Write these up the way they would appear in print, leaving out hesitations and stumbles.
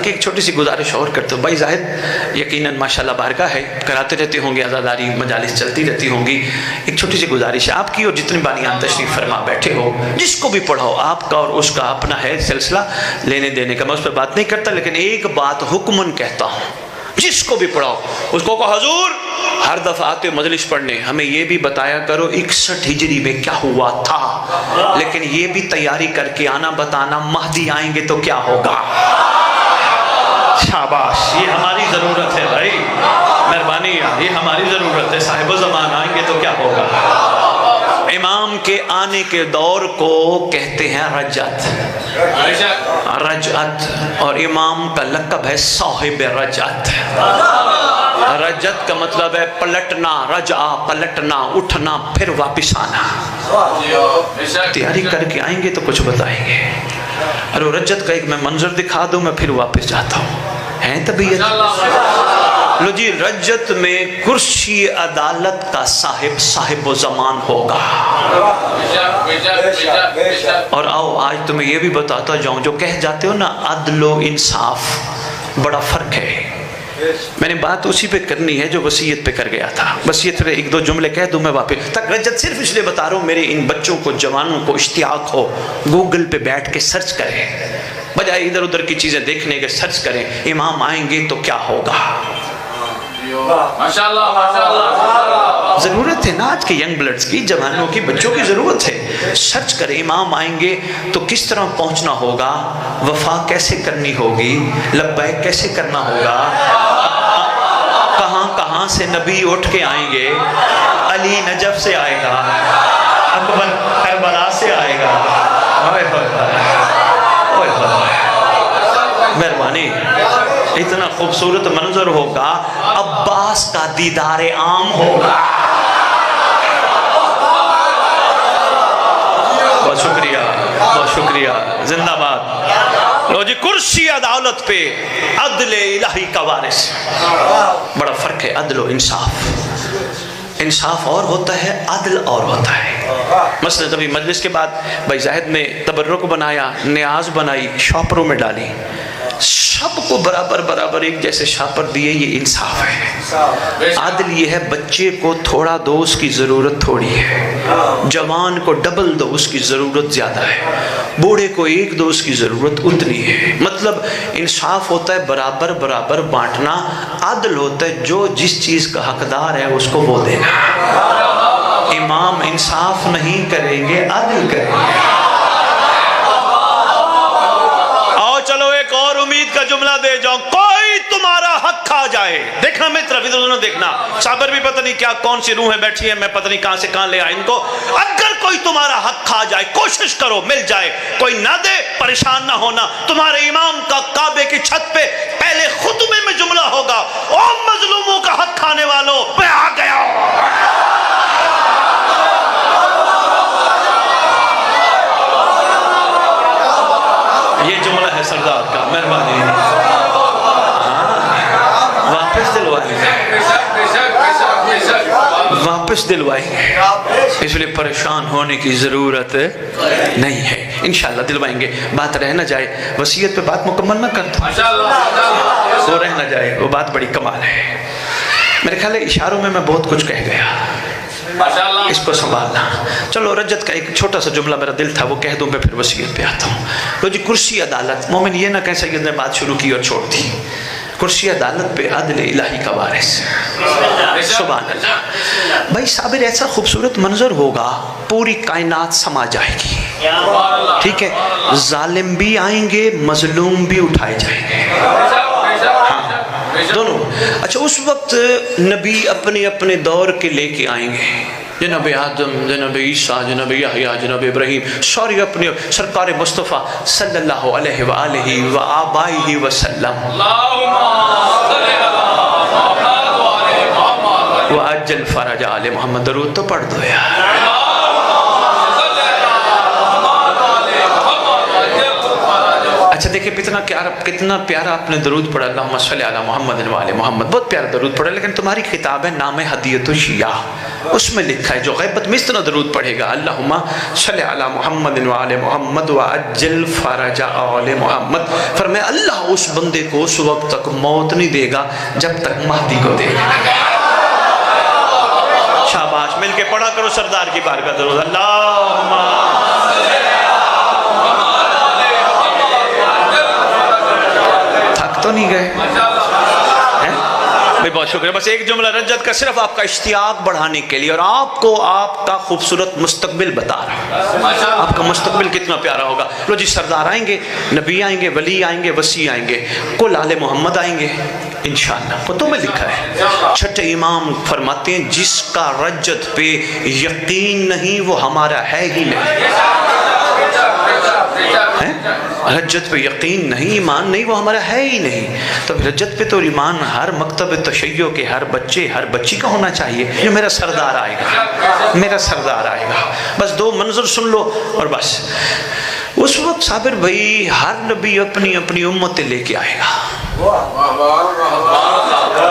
बल्कि एक छोटी सी गुजारिश और करते हो भाई जाहिद, यकीनन माशाल्लाह बारगाह है, कराते रहते होंगे, आज़ादारी मजालिस चलती रहती होंगी। एक छोटी सी गुजारिश है आपकी और जितने बानियान तशरीफ़ फरमा बैठे हो, जिसको भी पढ़ाओ, आपका और उसका अपना है सिलसिला लेने देने का, मैं उस पर बात नहीं करता, लेकिन एक बात हुक्मन कहता हूँ, जिसको भी पढ़ाओ उसको कहो हुजूर हर दफा आते मजलिस पढ़ने हमें ये भी बताया करो 61 हिजरी में क्या हुआ था, लेकिन ये भी तैयारी करके आना, बताना महदी आएंगे तो क्या होगा। शाबाश, ये हमारी जरूरत है भाई, मेहरबानी यार, ये हमारी जरूरत है। साहिब ज़मान आएंगे तो क्या होगा। इमाम के आने के दौर को कहते हैं रजत, रजत, और इमाम का लक़ब है साहिब रजत। रजत का मतलब है पलटना, रजा पलटना, उठना, फिर वापस आना। तैयारी करके आएंगे तो कुछ बताएंगे। अरे रजत का एक मैं मंजर दिखा दूं, मैं फिर वापस जाता हूँ, है तबीयत। लो जी, रजत में कुर्सी अदालत का साहिब साहिब ज़मान होगा। और आओ आज तुम्हें ये भी बताता जाऊं, जो कह जाते हो ना अदलो इंसाफ, बड़ा फर्क है। मैंने बात उसी पे करनी है जो वसीयत पे कर गया था। वसीयत पे एक दो जुमले कह दूं मैं वापस तक। रजत सिर्फ इसलिए बता रहा हूँ मेरे इन बच्चों को, जवानों को इश्तियाक हो, गूगल पे बैठ के सर्च करें, बजाय इधर उधर की चीजें देखने के सर्च करें, इमाम आएंगे तो क्या होगा। माशाअल्लाह, माशाअल्लाह। जरूरत है ना आज के यंग ब्लड्स की, जवानों की, बच्चों की जरूरत है। सर्च करें इमाम आएंगे तो किस तरह पहुंचना होगा, वफा कैसे करनी होगी, लब्बैक कैसे करना होगा, कहां कहां से नबी उठ के आएंगे, अली नजफ से आएगा, अकबर करबला से आएगा। मेहरबानी, इतना खूबसूरत मंजर होगा, अब्बास का दीदारे आम होगा। बहुत शुक्रिया, बहुत शुक्रिया, जिंदाबाद। लो जी, कुर्सी अदालत पे अदले इलाही का वारिस। बड़ा फर्क है अदल इंसाफ। इंसाफ और होता है, अदल और होता है। मसलन तभी मजलिस के बाद भाई जाहिद ने तबर्रुक बनाया, न्याज बनाई, शॉपरों में डाली, सबको बराबर बराबर एक जैसे शापर दिए, ये इंसाफ है। आदिल ये है बच्चे को थोड़ा दो उसकी ज़रूरत थोड़ी है, जवान को डबल दो उसकी ज़रूरत ज़्यादा है, बूढ़े को एक दो उसकी ज़रूरत उतनी है। मतलब इंसाफ होता है बराबर बराबर बांटना, आदिल होता है जो जिस चीज़ का हकदार है उसको वो देना। इमाम इंसाफ नहीं करेंगे, आदिल करेंगे। उम्मीद का जुमला दे जाओ, कोई तुम्हारा हक खा जाए, देखना मित्र, इधर देखना, साबर भी पता नहीं क्या कौन सी रूहें बैठी है, मैं पता नहीं कहां से कहां ले आए इनको। अगर कोई तुम्हारा हक खा जाए, कोशिश करो मिल जाए, कोई ना दे परेशान ना होना। तुम्हारे इमाम का काबे की छत पे पहले खुतबे में जुमला होगा, ओ मजलूमों का हक खाने वालों, मैं आ गया। ये जुमला है सरदार का, मेहरबानी। वापस दिलवाएंगे, वापस दिलवाएंगे, इसलिए परेशान होने की जरूरत नहीं है, इंशाल्लाह दिलवाएंगे। बात रह न जाए, वसीयत पे बात मुकम्मल न कर दो, वो रह न जाए, वो बात बड़ी कमाल है। मेरे ख्याल है इशारों में मैं बहुत कुछ कह गया, इसको संभालना। चलो रजत का एक छोटा सा जुमला मेरा दिल था, वो कह दूं, मैं फिर वसीयत पे आता हूँ। तो जी, कुर्सी अदालत, मोमिन ये ना कह सैयद ने बात शुरू की और छोड़ दी। कुर्सी अदालत पे अदल इलाही का वारिस, सुभान अल्लाह। भाई साबिर, ऐसा खूबसूरत मंजर होगा, पूरी कायनात समा जाएगी, ठीक है, जालिम भी आएंगे, मजलूम भी उठाए जाएंगे, दोनों। अच्छा, उस वक्त नबी अपने अपने दौर के लेके आएंगे, जनाब आदम, जनाब ईसा, जनाब यहया, जनाब इब्राहीम, सारी अपने सरकार मुस्तफ़ा सल्लल्लाहु अलैहि व आलिहि व आबाइहि वसल्लम व अज्जल फरज आले मोहम्मद। दरूद तो पढ़ दो यार। अच्छा देखिए कितना प्यारा आपने दरूद पढ़ा, अल्लाहुम्मा सल्ली अला मुहम्मद व आले मोहम्मद, बहुत प्यारा दरूद पढ़ा। लेकिन तुम्हारी किताब है नाम हदियतुश शिया, उसमें लिखा है जो गैबत में इस तरह दरूद पढ़ेगा, अल्लाहुम्मा सल्ली अला मुहम्मद व आले मोहम्मद व अज्जल फरजा आले मोहम्मद, फरमाया अल्लाह उस बंदे को उस वक्त तक मौत नहीं देगा जब तक महदी को देगा। शाबाश, मिलके पढ़ा करो सरदार की बारगाह दरूद, अल्लाहुम्मा तो नहीं गए भाई, बहुत शुक्रिया। बस एक जुमला रजत का सिर्फ आपका इश्तियाक बढ़ाने के लिए और आपको आपका खूबसूरत मुस्तकबिल बता रहा हूं, आपका मुस्तकबिल कितना प्यारा होगा। लो जी, सरदार आएंगे, नबी आएंगे, वली आएंगे, वसी आएंगे, कुल आले मोहम्मद आएंगे इंशाअल्लाह। कुतुब में लिखा है, छठे इमाम फरमाते हैं जिसका रजत पे यकीन नहीं वो हमारा है ही नहीं। रजत पे यकीन नहीं, ईमान नहीं, वो हमारा है ही नहीं। तो रजत पे तो ईमान हर मकतब तशय्यो के हर बच्चे हर बच्ची का होना चाहिए। जो मेरा सरदार आएगा, मेरा सरदार आएगा, बस दो मंजर सुन लो और बस। उस वक्त साबिर भाई हर नबी अपनी अपनी उम्मत लेके आएगा,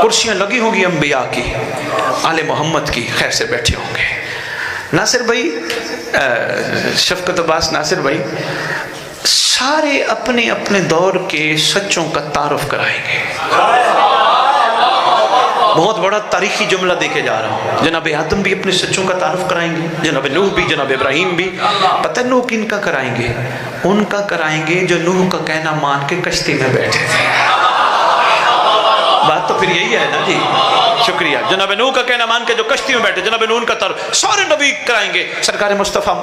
कुर्सियां लगी होंगी अंबिया की, आले मोहम्मद की खैर से बैठे होंगे। नासिर भाई, शफकत अब्बास नासिर भाई सारे अपने अपने दौर के सच्चों का तारुफ कराएंगे। बहुत बड़ा तारीखी जुमला देके जा रहा हूँ। जनाब आदम भी अपने सच्चों का तारुफ कराएंगे, जनाब नूह भी, जनाब इब्राहिम भी। पता है नूह किनका कराएंगे? उनका कराएंगे जो नूह का कहना मान के कश्ती में बैठे थे। बात तो फिर यही है ना जी, शुक्रिया। जनाब नूह का कहना मान के जो कश्ती में बैठे, जनाब नूह का तारुफ सारे नबी कराएंगे। सरकार मुस्तफ़ा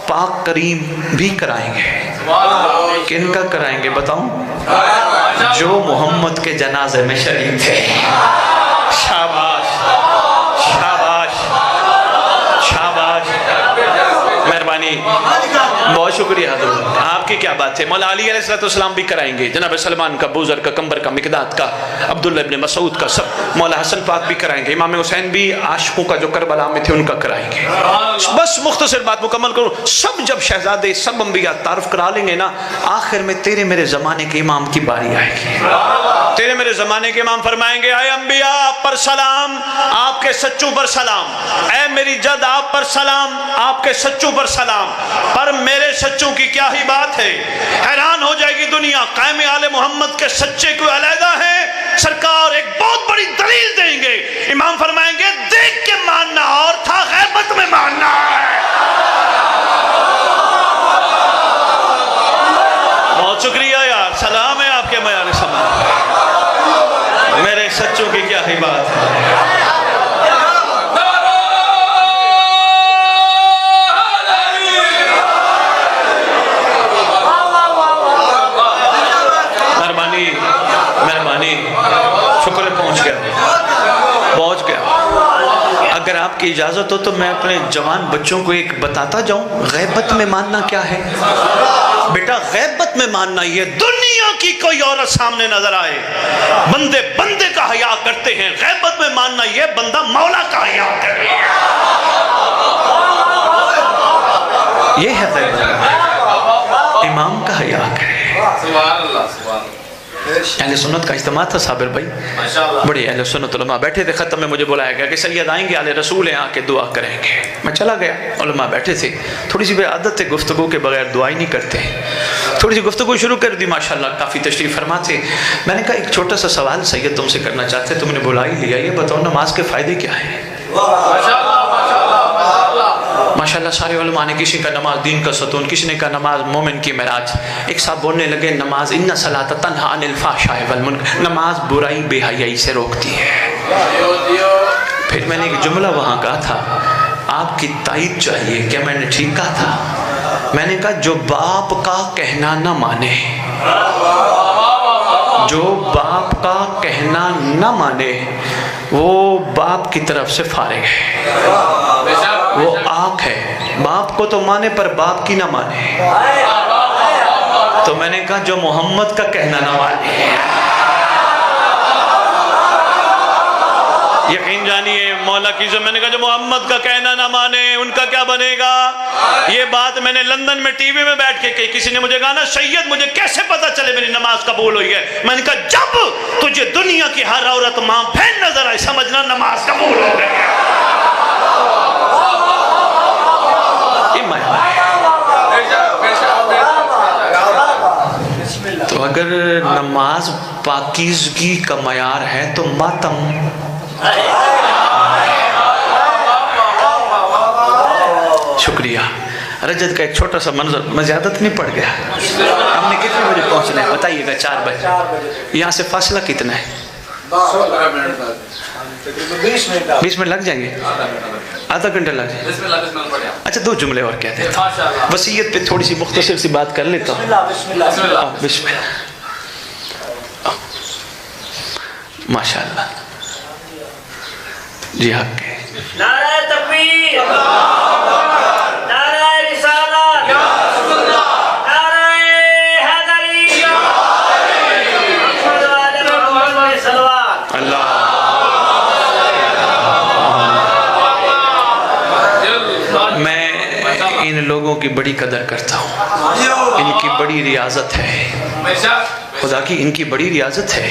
पाक करीम भी कराएंगे। किनका कराएंगे बताऊं? जो मोहम्मद के जनाजे में शरीक थे। शाबाश शाबाश शाबाश, मेहरबानी, बहुत शुक्रिया हज़रत, आपकी क्या बात है। मौला अली अलैहिस्सलाम भी कराएंगे, जनाब सलमान का, बूज़र का, कंबर का, मिकदाद का, अब्दुल्ला इब्न मसूद का, सब। मौला हसन पाक भी कराएंगे, इमाम हुसैन भी आशिकों का जो करबला में थे उनका कराएंगे। बस मुख्तसर बात मुकम्मल करूँ, सब जब शहजादे सब अंबिया तारुफ करा लेंगे ना, आखिर में तेरे मेरे ज़माने के इमाम की बारी आएगी। तेरे मेरे ज़माने के इमाम फरमाएंगे, आए अंबिया आप पर सलाम, आपके सच्चों पर सलाम, ऐ मेरी जद आप पर सलाम, आपके सच्चों पर सलाम। पर मेरे सच्चों की क्या ही बात है, हैरान हो जाएगी दुनिया। कायम आले मोहम्मद के सच्चे कोई अलहदा है, सरकार एक बहुत बड़ी दलील देंगे। इमाम फरमाएंगे देख के मानना और था, गैबत में मानना है। बहुत शुक्रिया यार, सलाम है आपके मयार सलाम। मेरे सच्चों की क्या ही बात है। मेहरबानी, शुक्र है पहुंच गया। अगर आपकी इजाजत हो तो मैं अपने जवान बच्चों को एक बताता जाऊं, गैबत में मानना क्या है। बेटा गैबत में मानना ये दुनिया की कोई औरत सामने नजर आए, बंदे बंदे का हया करते हैं। गैबत में मानना ये बंदा मौला का हया करे, ये है गैबत। इमाम का हया करे। अहले सुन्नत का इज्तिमा था साबिर भाई, बड़े अहले सुन्नत उलमा बैठे थे। ख़त्म में मुझे बुलाया गया कि सैयद आएंगे, आले रसूल हैं, आके दुआ करेंगे। मैं चला गया, उलमा बैठे थे। थोड़ी सी आदत है गुफ्तगू के बगैर दुआ ही नहीं करते। थोड़ी सी गुफ्तगू शुरू कर दी, माशाल्लाह काफ़ी तशरीफ़ फरमा थे। मैंने कहा एक छोटा सा सवाल सैयद तुमसे करना चाहते, तुमने बुला ही लिया, ये बताओ नमाज के फ़ायदे क्या हैं? माशाल्लाह सारे उलमा ने, किसी का नमाज दीन का सतून, किसी ने कहा नमाज मोमिन की मेराज। एक साहब बोलने लगे नमाज इन्ना सलात तन्हा अनिल फ़ाहशाइ वल मुनकर, नमाज बुराई बेहयाई से रोकती है। फिर मैंने एक जुमला वहाँ कहा था, आपकी तायीद चाहिए, क्या मैंने ठीक कहा था? मैंने कहा जो बाप का कहना न माने, जो बाप का कहना न माने वो बाप की तरफ से फारिग है, वो आँख है। बाप को तो माने पर बाप की ना माने। तो मैंने कहा जो मोहम्मद का कहना ना माने, یقین جانیے مولا کی جو میں نے کہا جو محمد کا کہنا نہ مانے ان کا کیا بنے گا. یہ بات میں نے لندن میں ٹی وی میں بیٹھ کے کہی. کسی نے مجھے کہا نا سید مجھے کیسے پتا چلے میری نماز قبول ہوئی ہے. میں نے کہا جب تجھے دنیا کی ہر عورت ماں بہن نظر آئے سمجھنا نماز قبول ہو گئی. تو اگر نماز پاکیزگی کا معیار ہے تو ماتم. شکریہ. رجت کا ایک چھوٹا سا منظر میں زیادت نہیں پڑ گیا. ہم نے کتنے بجے پہنچنا ہے بتائیے گا؟ 4 بجے. یہاں سے فاصلہ کتنا ہے؟ 20 منٹ لگ جائیں گے. آدھا گھنٹہ لگ جائے. اچھا 2 جملے اور کہتے ہیں. وصیت پہ تھوڑی سی مختصر سی بات کر لیتا ہوں. بسم اللہ. ماشاءاللہ جی حق ہے. نعرہ تکبیر، نعرہ رسالت، نعرہ حیدری، محمد صلوات اللہ. میں ان لوگوں کی بڑی قدر کرتا ہوں. ان کی بڑی ریاضت ہے خدا کی. ان کی بڑی ریاضت ہے.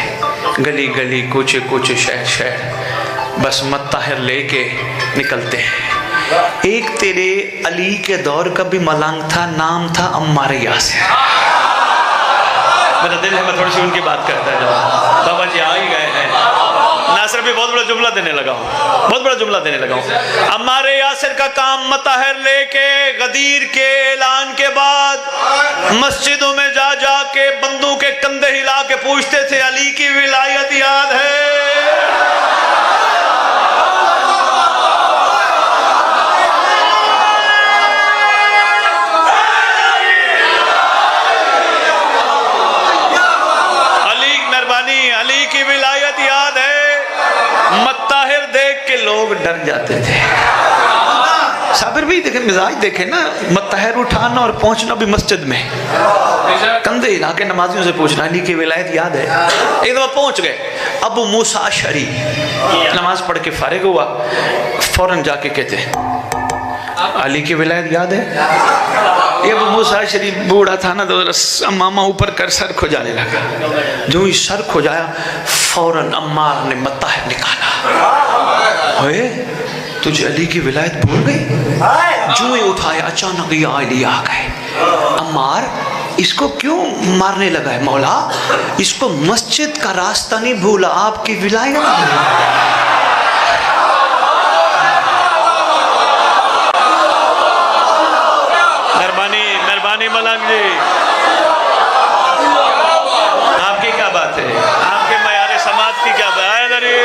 گلی گلی کوچے کوچے شہر شہر بس متطہر لے کے نکلتے ہیں. ایک تیرے علی کے دور کا بھی ملنگ تھا. نام تھا عمار یاسر. میرا دل ہے میں تھوڑی سی ان کی بات کرتا ہے. بابا جی آ ہی گئے ہیں. ناصر بھی بہت بڑا جملہ دینے لگا ہوں. بہت بڑا جملہ دینے لگا ہوں. عمار یاسر کا کام متطہر لے کے غدیر کے اعلان کے بعد مسجدوں میں جا جا کے بندوں کے کندھے ہلا کے پوچھتے تھے علی کی ولایت یاد ہے؟ علی مہربانی علی کی ولایت یاد ہے؟ متطہر دیکھ کے لوگ ڈر جاتے تھے. صابر بھی دیکھیں مزاج دیکھیں نا. متطہر اٹھانا اور پہنچنا بھی مسجد میں. کندھے ہلا کے نمازیوں سے پوچھنا علی کی ولایت یاد ہے؟ ایک دفعہ پہنچ گئے. ابو موسیٰ اشعری نماز پڑھ کے فارغ ہوا فوراً جا کے کہتے ہیں علی کی ولایت یاد ہے؟ یہ ابو موسیٰ اشعری بوڑھا تھا نا تو امامہ اوپر کر سر کھجانے لگا. جو ہی سر کھجایا فوراً عمار نے متطہر نکالا. ہوئے تجھے علی کی ولایت بھول گئی؟ جو ہی اٹھایا اچانک یہ علی آ گئے. عمار اس کو کیوں مارنے لگا ہے مولا؟ اس کو مسجد کا راستہ نہیں بھولا آپ کی ولایت. مہربانی ملنگ جی آپ کی کیا بات ہے؟ آپ کے معیار سماعت کی کیا بات ہے؟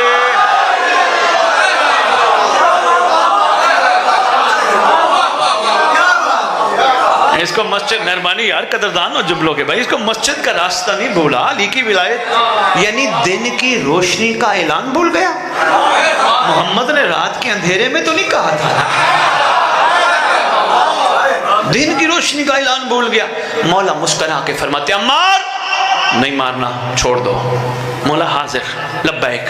اس کو مسجد مہربانی یار قدردان اور جملوں کے بھائی اس کو مسجد کا راستہ نہیں بھولا. علی کی ولایت یعنی دن کی روشنی کا اعلان بھول گیا. محمد نے رات کے اندھیرے میں تو نہیں کہا تھا. دن کی روشنی کا اعلان بھول گیا. مولا مسکرا کے فرماتے عمار نہیں مارنا چھوڑ دو. مولا حاضر لبیک.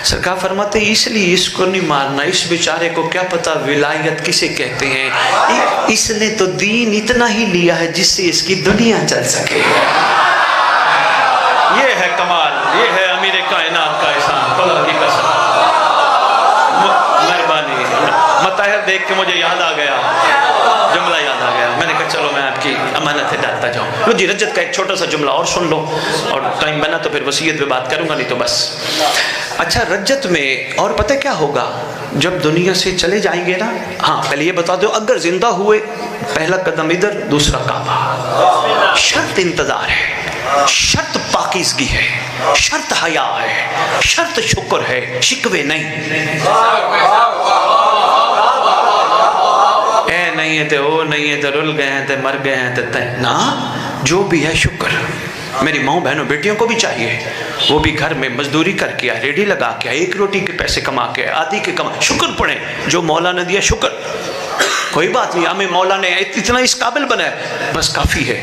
سرکار فرماتے اس لیے اس کو نہیں مارنا. اس بیچارے کو کیا پتا ولایت کسے کہتے ہیں. اس نے تو دین اتنا ہی لیا ہے جس سے اس کی دنیا چل سکے. یہ ہے کمال. یہ ہے امیر کائنات کا احسان. خدا کی قسم مہربانی. متطہر دیکھ کے مجھے یاد آ گیا جملہ یاد آ گیا. میں نے کہا چلو میں آپ کی امانتیں ڈالتا جاؤں. لو جی رجت کا ایک چھوٹا سا جملہ اور سن لو اور ٹائم بنا تو پھر وصیت پہ بات کروں گا نہیں تو بس. اچھا رجت میں اور پتہ کیا ہوگا جب دنیا سے چلے جائیں گے نا. ہاں پہلے یہ بتا دو اگر زندہ ہوئے پہلا قدم ادھر دوسرا کعبہ. شرط انتظار ہے. شرط پاکیزگی ہے. شرط حیا ہے. شرط شکر ہے. شکوے نہیں. اے نہیں ہے تے او نہیں ہے تے رل گئے ہیں تے مر گئے ہیں تے نا جو بھی ہے شکر. میری ماں بہنوں بیٹیوں کو بھی چاہیے وہ بھی گھر میں مزدوری کر کے آئے ریڈی لگا کے آئے ایک روٹی کے پیسے کما کے آئے آدھی کے کما. شکر پڑھیں جو مولا نے دیا شکر. کوئی بات نہیں، ہمیں مولا نے اتنا اس قابل بنایا، بس کافی ہے،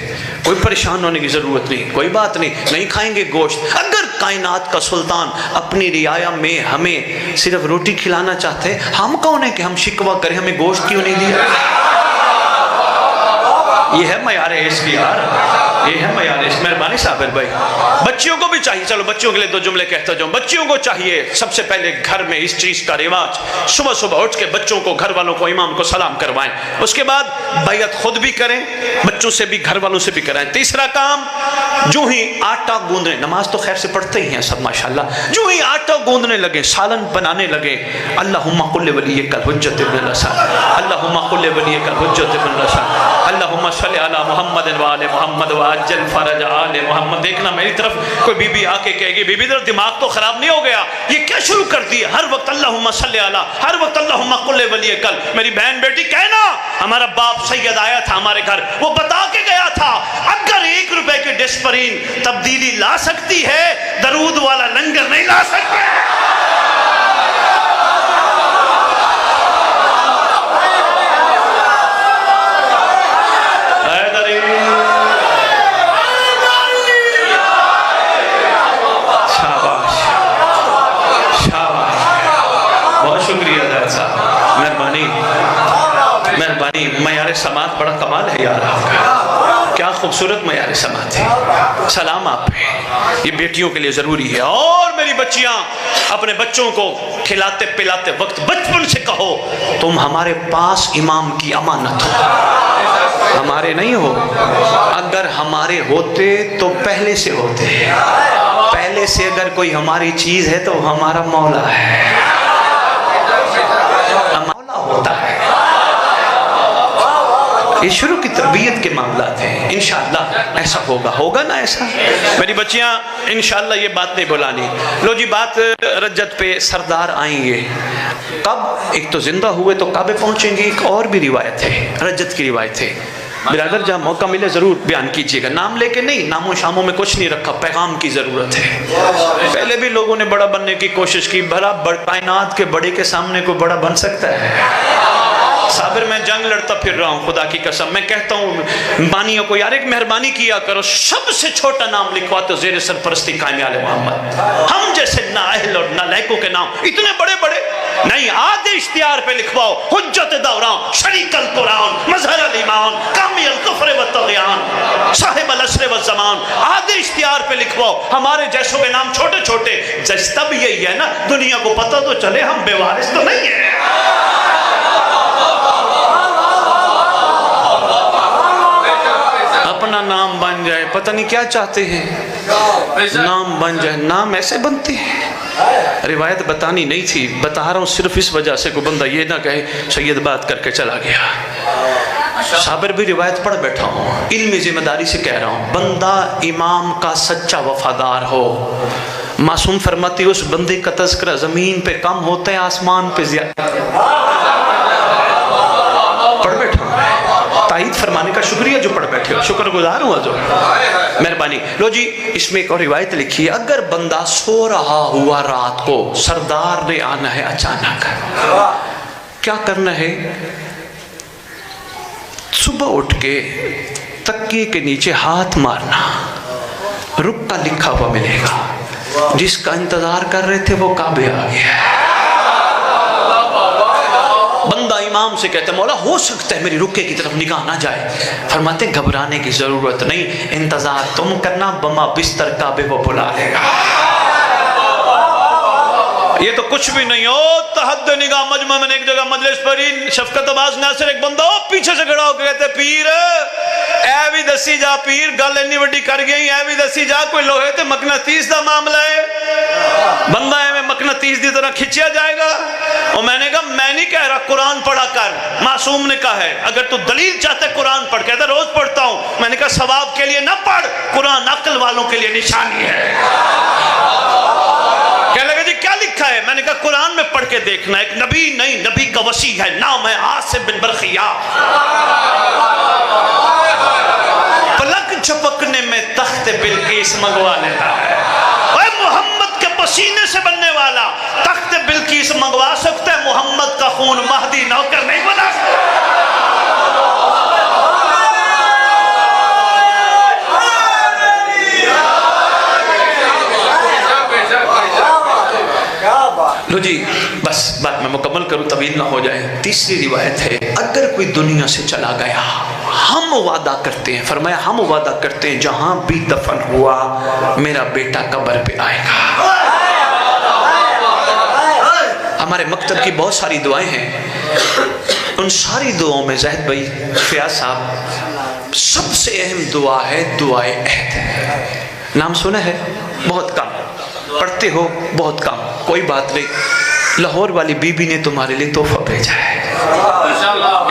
کوئی پریشان ہونے کی ضرورت نہیں، کوئی بات نہیں کھائیں گے گوشت۔ اگر کائنات کا سلطان اپنی رعایا میں ہمیں صرف روٹی کھلانا چاہتے، ہم کون ہیں کہ ہم شکوہ کریں ہمیں گوشت کیوں نہیں دیا؟ یہ ہے معیار عشق یار، یہ ہے معیار عشق۔ مہربانی صابر بھائی، بچیوں کو بھی چاہیے، چلو بچیوں کے لیے 2 جملے کہتا جاؤں۔ بچیوں کو چاہیے سب سے پہلے گھر میں اس چیز کا رواج، صبح صبح اٹھ کے بچوں کو، گھر والوں کو، امام کو سلام کروائیں، اس کے بعد بیعت خود بھی کریں، بچوں سے بھی، گھر والوں سے بھی کرائیں۔ تیسرا کام، جو ہی آٹا گوندنے، نماز تو خیر سے پڑھتے ہی ہیں سب ماشاءاللہ، جو ہی آٹا گوندنے لگے، سالن بنانے لگے، اللہم قل ولیک الحجۃ ابن الحسن، اللہم قل ولیک الحجۃ ابن الحسن، اللہم صلی علی محمد وآل محمد وعجل فرج آل محمد۔ دیکھنا میری طرف کوئی بی بی آ کے کہے گی، بی بی طرف دماغ تو خراب نہیں ہو گیا، یہ کیا شروع کر دیا ہر وقت اللہم صلی علی، ہر وقت اللہم قل ولیک ال۔ میری بہن بیٹی کہنا، ہمارا باپ سید آیا تھا ہمارے گھر، وہ بتا کے گیا تھا اگر 1 روپے کی ڈسپرین تبدیلی لا سکتی ہے، درود والا لنگر نہیں لا سکتے۔ معیار سماعت بڑا کمال ہے یار آپ کا، کیا خوبصورت معیار سماعت ہے، سلام آپ پہ، یہ بیٹیوں کے لیے ضروری ہے۔ اور میری بچیاں اپنے بچوں کو کھلاتے پلاتے وقت بچپن سے کہو تم ہمارے پاس امام کی امانت ہو، ہمارے نہیں ہو، اگر ہمارے ہوتے تو پہلے سے ہوتے، پہلے سے اگر کوئی ہماری چیز ہے تو ہمارا مولا ہے، مولا ہوتا ہے۔ یہ شروع کی تربیت کے معاملات ہیں، انشاءاللہ ایسا ہوگا نا ایسا۔ میری بچیاں انشاءاللہ یہ بات نہیں بلانی۔ لو جی، بات رجت پہ، سردار آئیں گے کب؟ ایک تو زندہ ہوئے تو کعبے پہنچیں گے، ایک اور بھی روایت ہے، رجت کی روایت ہے۔ برادر جہاں موقع ملے ضرور بیان کیجئے گا، نام لے کے نہیں، ناموں شاموں میں کچھ نہیں رکھا، پیغام کی ضرورت ہے۔ پہلے بھی لوگوں نے بڑا بننے کی کوشش کی، بھلا کائنات کے بڑے کے سامنے کو بڑا بن سکتا ہے؟ صابر میں جنگ لڑتا پھر رہا ہوں، خدا کی قسم میں کہتا ہوں بانیوں کو، یار ایک مہربانی کیا کرو، سب سے چھوٹا نام لکھواتے زیر سرپرستی قائم آل محمد۔ ہم جیسے نااہل اور نالائقوں کے نام اتنے بڑے بڑے نہیں، آدھے اشتہار پہ لکھواؤ، حجت دوران، شریک القرآن، مظہر الایمان، کامی الکفر والطغیان، صاحب العصر والزمان، آدھے اشتہار پہ لکھواؤ، ہمارے جیسوں کے نام چھوٹے چھوٹے، تب یہی ہے نا، دنیا کو پتہ تو چلے ہم بے وارث تو نہیں ہیں۔ اپنا نام بن جائے، پتہ نہیں کیا چاہتے ہیں، نام بن جائے، نام ایسے بنتے ہیں۔ روایت بتانی نہیں تھی، بتا رہا ہوں صرف اس وجہ سے کوئی بندہ یہ نہ کہے سید بات کر کے چلا گیا۔ صابر بھی روایت پڑھ بیٹھا ہوں، علمی ذمہ داری سے کہہ رہا ہوں، بندہ امام کا سچا وفادار ہو، معصوم فرماتی اس بندے کا تذکرہ زمین پہ کم ہوتا ہے، آسمان پہ زیادہ۔ پڑھ بیٹھا ہوں، تائید فرمانے کا شکریہ جو پڑھ بیٹھے ہو، شکر گزار ہوا جو مہربانی۔ لو جی، اس میں ایک اور روایت لکھی ہے، اگر بندہ سو رہا ہوا رات کو، سردار نے آنا ہے اچانک، کیا کرنا ہے؟ صبح اٹھ کے تکیے کے نیچے ہاتھ مارنا، رکا لکھا ہوا ملے گا، جس کا انتظار کر رہے تھے وہ کعبے آ گیا۔ بندہ امام سے کہتے ہیں مولا ہو سکتا ہے میری رکے کی طرف نگاہ نہ جائے، فرماتے ہیں گھبرانے کی ضرورت نہیں، انتظار تم کرنا، بما بستر کعبے وہ بلا لے گا۔ یہ تو کچھ بھی نہیں ہو، تحد نگاہ مجمع میں ایک جگہ مجلس پڑھی، شفقت عباس ناصر ایک بندہ ہو پیچھے سے کھڑا ہو کے کہتے پیر اے بھی دسی جا، پیر گل انی وڈی کر گئی، اے بھی دسی جا کوئی لوہے تے مقناطیس دا معاملہ ہے، بندہ اے میں مقناطیس دی طرح کھچیا جائے گا۔ اور میں نے کہا میں نہیں کہہ رہا قرآن پڑھا کر، معصوم نے کہا ہے اگر تو دلیل چاہتے قرآن پڑھ، کہتا روز پڑھتا ہوں، میں نے کہا ثواب کے لیے نہ پڑھ، قرآن عقل والوں کے لیے نشانی ہے۔ کہنے لگا جی کیا لکھا ہے؟ میں نے کہا قرآن میں پڑھ کے دیکھنا، ایک نبی نہیں، نبی کا وسیع ہے، نام ہے عاصم بن برخیہ، پلک جھپکنے میں تخت بلقیس منگوا لیتا ہے۔ اے محمد کے پسینے سے بننے والا تخت بلقیس منگوا سکتا ہے، محمد کا خون مہدی نوکر نہیں بنا سکتا۔ लो जी बस बात मैं मुकम्मल करूँ तवील ना हो जाए। तीसरी रिवायत है, अगर कोई दुनिया से चला गया, हम वादा करते हैं, फरमाया हम वादा करते हैं जहाँ भी दफन हुआ मेरा बेटा कब्र पे आएगा। हमारे मकतब की बहुत सारी दुआएं हैं, उन सारी दुआओं में ज़ाहिद भाई फ़ियाज़ साहब सबसे अहम दुआ है दुआए अहद। नाम सुना है? बहुत कम पढ़ते हो, बहुत कम, कोई बात नहीं। लाहौर वाली बीबी ने तुम्हारे लिए तोहफा भेजा है,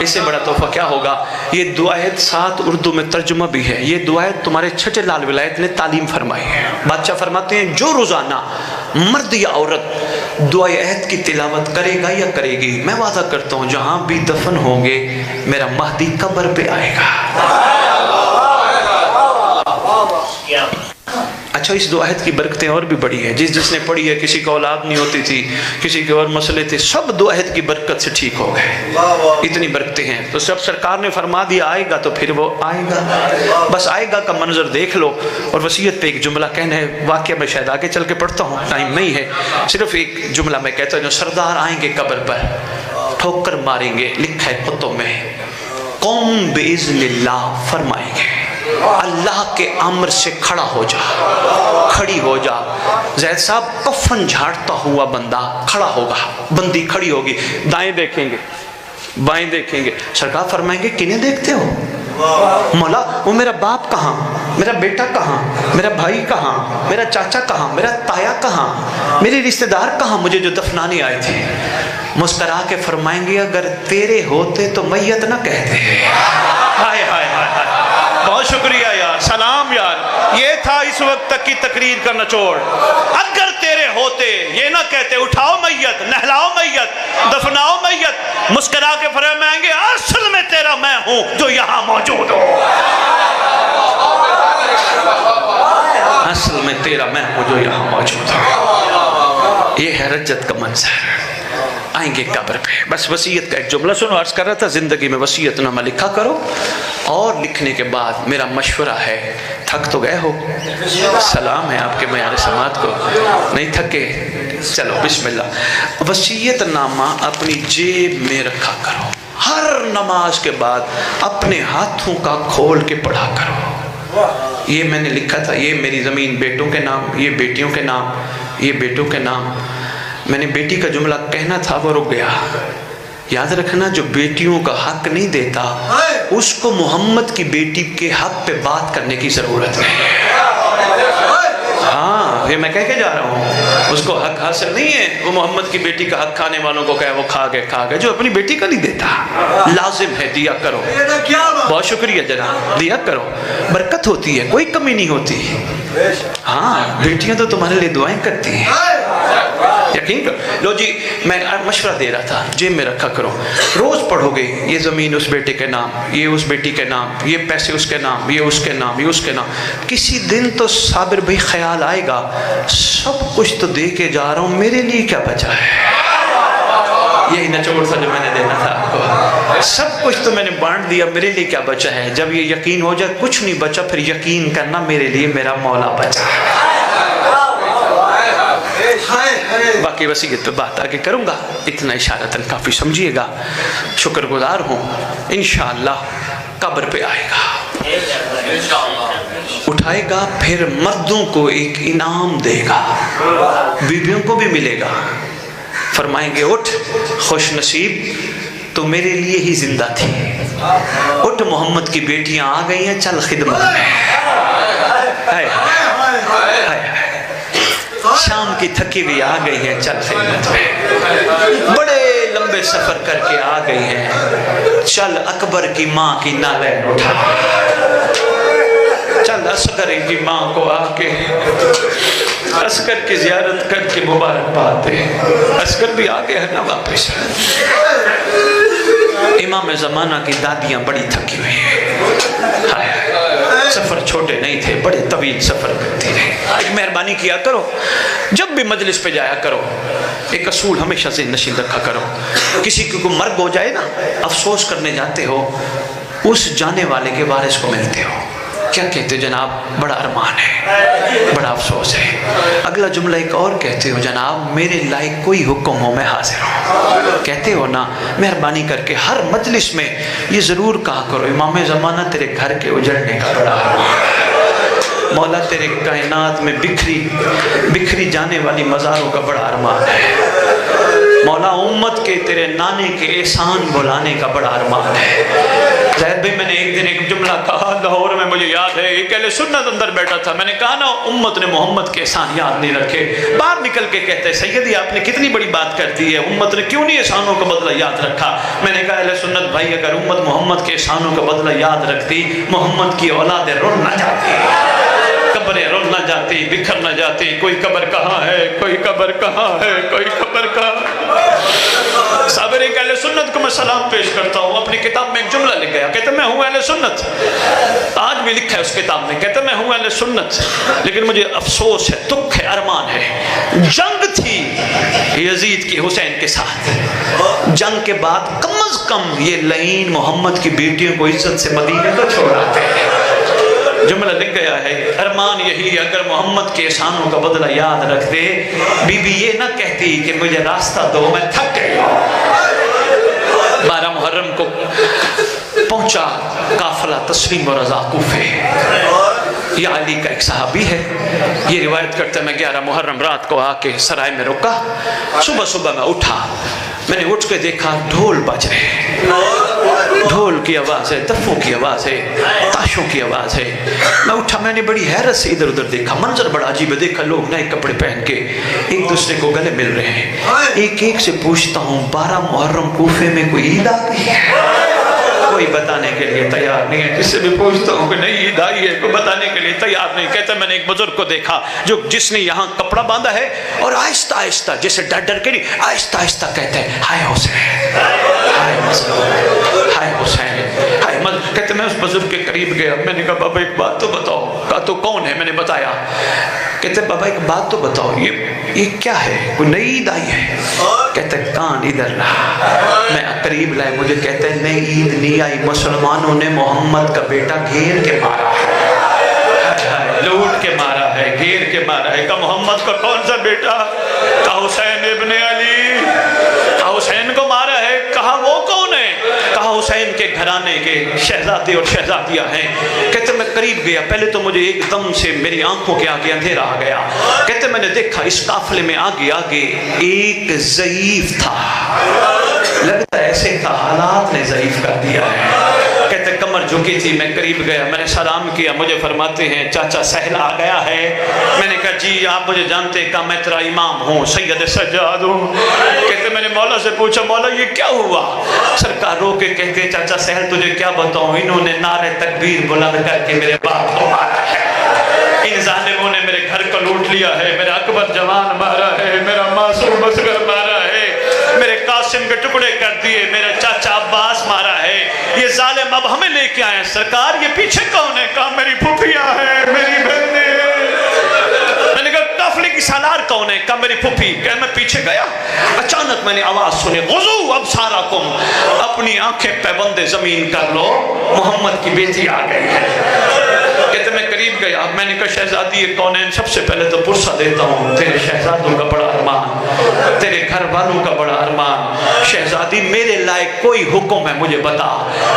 इससे बड़ा तोहफा क्या होगा। ये दुआएत 7 उर्दू में तर्जुमा भी है। ये दुआएत तुम्हारे छठे लाल विलायत ने तालीम फरमाई है। बादशाह फरमाते हैं जो रोज़ाना मर्द या औरत दुआए अहद की तिलावत करेगा या करेगी, मैं वादा करता हूँ जहाँ भी दफन होंगे मेरा महदी कब्र पे आएगा। अच्छा, इस दुआयत की बरकतें और भी बड़ी है। जिसने पढ़ी है, किसी को औलाद नहीं होती थी, किसी के और मसले थे, सब दुआयत की बरकत से ठीक हो गए। इतनी बरकतें हैं। तो सब सरकार ने फरमा दिया आएगा तो फिर वो आएगा। बस आएगा का मंजर देख लो। और वसीयत पे एक जुमला कहना है, वाक़या मैं शायद आगे चल के पढ़ता हूँ, टाइम नहीं है, सिर्फ एक जुमला मैं कहता हूँ। जो सरदार आएंगे कब्र पर, ठोकर मारेंगे, लिखा है कुतुब में, कौम बिइज़्निल्लाह फरमाएंगे अल्लाह के अम्र से खड़ा हो जा, खड़ी हो जा। ज़ैद साहब कफन झाड़ता हुआ बंदा खड़ा होगा, बंदी खड़ी होगी, दाएं देखेंगे बाएं देखेंगे, सरकार फरमाएंगे किन्हें देखते हो? मौला वो मेरा बाप कहाँ, मेरा बेटा कहाँ, मेरा भाई कहाँ, मेरा चाचा कहाँ, मेरा ताया कहाँ, मेरे रिश्तेदार कहाँ मुझे जो दफनाने आए थे। मुस्करा के फरमाएंगे अगर तेरे होते तो मैयत ना कहते। हाय हाय हाय हाय, बहुत शुक्रिया यार, सलाम यार। ये था इस वक्त तक की तकरीर का निचोड़। अगर तेरे होते ये ना कहते उठाओ मैयत, नहलाओ मैयत, दफनाओ मैयत। मुस्कुरा के फरमाएंगे असल में तेरा मैं हूं जो यहाँ मौजूद हूँ, असल में तेरा मैं हूं जो यहाँ मौजूद हूँ। ये है रज्जत का मंजर। आएंगे कब्र पे। बस वसीयत का एक जुमला सुनो, अर्ज कर रहा था जिंदगी में वसीयतनामा लिखा करो, और लिखने के बाद मेरा मशवरा है, थक तो गए हो, सलाम है आपके मयार समात को, नहीं थके, चलो बिस्मिल्लाह। वसीयतनामा अपनी जेब में रखा करो, हर नमाज के बाद अपने हाथों का खोल के पढ़ा करो। ये मैंने लिखा था, ये मेरी ज़मीन बेटों के नाम, ये बेटियों के नाम, ये बेटों के नाम। मैंने बेटी का जुमला कहना था, वो रुक गया। याद रखना, जो बेटियों का हक नहीं देता उसको मोहम्मद की बेटी के हक पे बात करने की जरूरत नहीं। हाँ, ये मैं कह के जा रहा हूँ, उसको हक हासिल नहीं है। वो मोहम्मद की बेटी का हक खाने वालों को कहे वो खा गए, जो अपनी बेटी का नहीं देता लाजिम है दिया करो। बहुत शुक्रिया जनाब, दिया करो, बरकत होती है, कोई कमी नहीं होती। हाँ, बेटियां तो तुम्हारे लिए दुआएं करती हैं, यकीन करो। लो जी, मैं मशवरा दे रहा था, जेब में रखा करो, रोज पढ़ोगे ये ज़मीन उस बेटे के नाम, ये उस बेटी के नाम, ये पैसे उसके नाम, ये उसके नाम, ये उसके नाम। किसी दिन तो साबिर भाई ख्याल आएगा, सब कुछ तो दे के जा रहा हूँ, मेरे लिए क्या बचा है। यही निचोड़ था जो मैंने देना था आपको। सब कुछ तो मैंने बांट दिया, मेरे लिए क्या बचा है। जब ये यकीन हो जाए कुछ नहीं बचा, फिर यकीन करना मेरे लिए मेरा मौला बचा है। बाकी वसीयत पे बात आगे करूंगा, इतना इशारतन काफ़ी समझिएगा। शुक्रगुजार हूँ, इंशाअल्लाह कब्र पे आएगा, उठाएगा, फिर मर्दों को एक इनाम देगा, बीवियों को भी मिलेगा। फरमाएंगे उठ खुश नसीब, तो मेरे लिए ही जिंदा थी, उठ मोहम्मद की बेटियां आ गई हैं, चल खिदमत में। हाय हाय, शाम की थकी हुई आ गई है, चल खिदमत में। बड़े लंबे सफर करके आ गई है, चल अकबर की माँ की नालैन उठा, चल असगर की माँ को आके असगर की जियारत करके मुबारकबाद दे। असगर भी आ गया है ना वापस। इमाम ज़माना की दादियाँ बड़ी थकी हुई है, सफ़र छोटे नहीं थे, बड़े तवील सफ़र करती रही। एक मेहरबानी किया करो, जब भी मजलिस पे जाया करो, एक असूल हमेशा से नशीन रखा करो। किसी को मर्ग हो जाए ना, अफसोस करने जाते हो, उस जाने वाले के वारिस को मिलते हो, क्या कहते हो जनाब, बड़ा अरमान है, बड़ा अफसोस है। اگلا جملہ ایک اور کہتے ہو جناب میرے لائق کوئی حکم ہو میں حاضر ہوں. کہتے ہو نا مہربانی کر کے ہر مجلس میں یہ ضرور کہا کرو امام زمانہ تیرے گھر کے اجڑنے کا بڑا ارمان. مولا تیرے کائنات میں بکھری جانے والی مزاروں کا بڑا ارمان ہے. مولا امت کے تیرے نانے کے احسان بلانے کا بڑا ارمان ہے. زید بھائی میں نے ایک دن ایک جملہ کہا لاہور میں مجھے یاد ہے ایک اہل سنت اندر بیٹھا تھا. میں نے کہا نا امت نے محمد کے احسان یاد نہیں رکھے. باہر نکل کے کہتے ہیں سیدی آپ نے کتنی بڑی بات کر دی ہے امت نے کیوں نہیں احسانوں کا بدلہ یاد رکھا. میں نے کہا اہل سنت بھائی اگر امت محمد کے احسانوں کا بدلہ یاد رکھتی محمد کی اولادیں رول نہ جاتی قبریں رول نہ جاتی بکھر نہ جاتی. کوئی قبر کہاں ہے کوئی قبر کہاں ہے کوئی قبر کہاں. صابر ایک اہل سنت کو میں سلام پیش کرتا ہوں. اپنی کتاب میں ایک جملہ لکھ گیا کہتا میں ہوں اہل سنت. آج بھی لکھا ہے اس کتاب میں کہتا میں ہوں اہل سنت لیکن مجھے افسوس ہے دکھ ہے ارمان ہے. جنگ تھی یزید کی حسین کے ساتھ. جنگ کے بعد کم از کم یہ لعین محمد کی بیٹیوں کو عزت سے مدینے تو چھوڑاتے ہیں. جملہ لکھ گیا ہے ارمان یہی اگر محمد کے احسانوں کا بدلہ یاد رکھ دے بی بی یہ نہ کہتی کہ مجھے راستہ دو میں تھک گئی ہوں. 12 محرم کو پہنچا قافلہ تسلیم و رضا کوفے. یہ علی کا ایک صحابی ہے یہ روایت کرتا ہے میں 11 محرم رات کو آ کے سرائے میں رکا. صبح میں اٹھا میں نے اٹھ کے دیکھا ڈھول بج رہے ڈھول کی آواز ہے دفوں کی آواز ہے تاشوں کی آواز ہے. میں اٹھا میں نے بڑی حیرت سے ادھر ادھر دیکھا منظر بڑا عجیب ہے. دیکھا لوگ نئے کپڑے پہن کے ایک دوسرے کو گلے مل رہے ہیں. ایک ایک سے پوچھتا ہوں 12 محرم کوفے میں کوئی عید آتی ہے؟ کوئی بتانے کے لیے تیار نہیں ہے. جس سے بھی پوچھتا ہوں کہ نہیں عید آئی ہے کوئی بتانے کے لیے تیار نہیں. کہتا میں نے ایک بزرگ کو دیکھا جس نے یہاں کپڑا باندھا ہے اور آہستہ آہستہ جیسے ڈر کے نہیں آہستہ آہستہ کہتے ہیں ہائے حسین ہائے حسین ہائے حسین ہائے. کہتے میں اس بزرگ کے قریب گیا. میں نے کہا بابا ایک بات تو بتاؤ. کہا تو کون ہے؟ میں نے بتایا. کہتے بابا ایک بات تو بتاؤ یہ کیا ہے کوئی نئی عید آئی ہے؟ کہتے کان ادھر رہا. میں قریب لائے مجھے کہتے ہیں نئی عید نہیں آئی مسلمانوں نے محمد کا بیٹا گھیر کے مارا ہے لوٹ کے مارا ہے گھیر کے مارا ہے. کہا محمد کا کون سا بیٹا؟ کہا حسین ابن علی. کہا حسین کو مارا ہے. کہا وہ کون ہے؟ کہا حسین کے گھرانے کے شہزادے اور شہزادیاں ہیں. کہتے میں قریب گیا پہلے تو مجھے ایک دم سے میری آنکھوں کے آگے اندھیرا آ گیا. کہتے میں نے دیکھا اس قافلے میں آگے ایک ضعیف تھا. لگتا ایسے تھا حالات نے ضعیف کر دیا ہے. کہتے کمر جھکی تھی. میں قریب گیا میں نے سلام کیا. مجھے فرماتے ہیں چاچا سہل آ گیا ہے. میں نے کہا جی آپ مجھے جانتے. کہا میں تیرا امام ہوں سید سجاد ہوں. کہتے میں نے مولا سے پوچھا مولا یہ کیا ہوا؟ سرکار رو کے کہتے چاچا سہل تجھے کیا بتاؤں انہوں نے نعرہ تکبیر بلند کر کے میرے باپ کو مارا ہے. ان ظالموں نے میرے گھر کو لوٹ لیا ہے. میرا اکبر جوان مارا ہے. میرا معصوم اصغر مارا ہے. میرے قاسم کے ٹکڑے کر دیے. میرا چاچا عباس مارا ہے. یہ ظالم اب ہمیں لے کے آئے. سرکار یہ پیچھے کون ہے؟ کہا میری پھوپھیاں ہیں میری بہنیں ہیں. میں نے کہا قافلے کی سالار کون ہے؟ کہا میری پھوپھی. کہ میں پیچھے گیا اچانک میں نے آواز سنی غضو ابصارکم اپنی آنکھیں پیبند زمین کر لو محمد کی بیٹی آ گئی ہے. کہتے میں قریب گیا. میں نے کہا شہزادی کونین سب سے پہلے تو پرسہ دیتا ہوں تیرے شہزادوں کا بڑا ارمان تیرے گھر والوں کا بڑا ارمان. شہزادی میرے لائق کوئی حکم ہے مجھے بتا.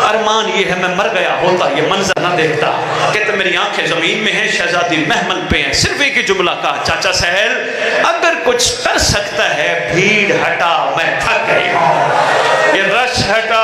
ارمان یہ ہے میں مر گیا ہوتا یہ منظر نہ دیکھتا. کہتے میری آنکھیں زمین میں ہیں شہزادی محمل پہ ہیں. صرف ایک ہی جملہ کہا چاچا سہل اگر کچھ کر سکتا ہے بھیڑ ہٹا میں تھک گئی ہوں. یہ رش ہٹا